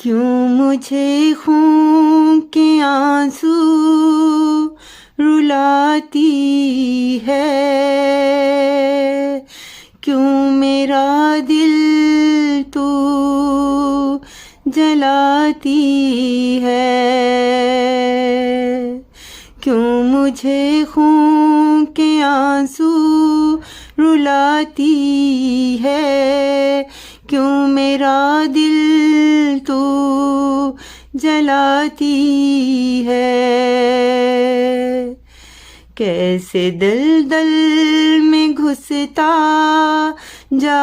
क्यों मुझे खून के आंसू रुलाती है, क्यों मेरा दिल तू जलाती है, क्यों मुझे खून के आंसू रुलाती है, क्यों मेरा दिल तू जलाती है। कैसे दलदल में घुसता जा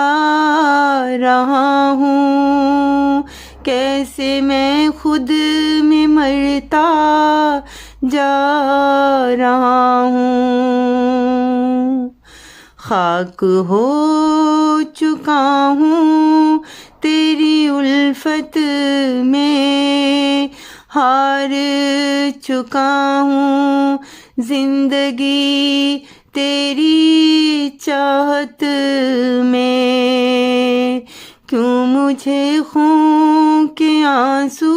रहा हूँ, कैसे मैं खुद में मरता जा रहा हूँ। खाक हो चुका हूँ तेरी उल्फत में, हार चुका हूँ जिंदगी तेरी चाहत में। क्यों मुझे खून के आंसू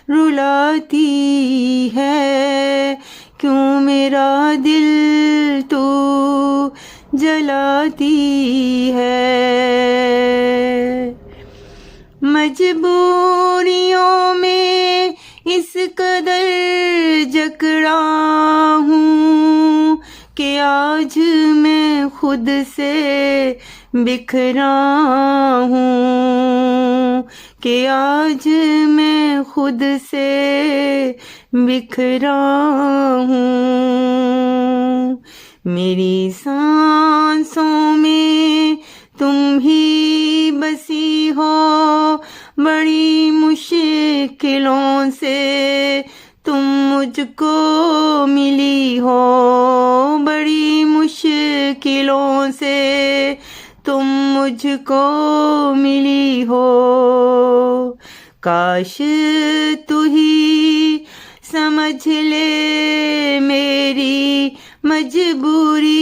रुलाती है, क्यों मेरा दिल तू जलाती है। मजबूरियों में इस कदर जकड़ा हूँ कि आज मैं खुद से बिखरा हूँ, कि आज मैं खुद से बिखरा हूँ। मेरी सांसों में तुम ही बसी हो, बड़ी मुश्किलों से तुम मुझको मिली हो, बड़ी मुश्किलों से तुम मुझको मिली हो। काश तू ही समझ ले मेरी मजबूरी,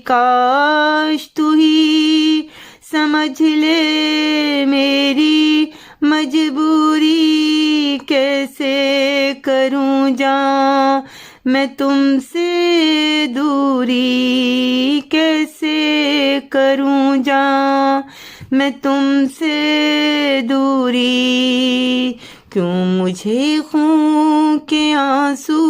काश तू ही समझ ले मेरी मजबूरी। कैसे करूं जा मैं तुमसे दूरी, कैसे करूं जा मैं तुमसे दूरी। क्यों मुझे खून के आंसू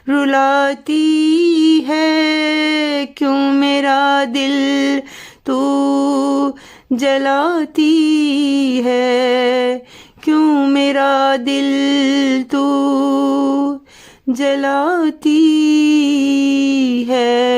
रुलाती है, क्यों मेरा दिल तू जलाती है, क्यों मेरा दिल तू जलाती है।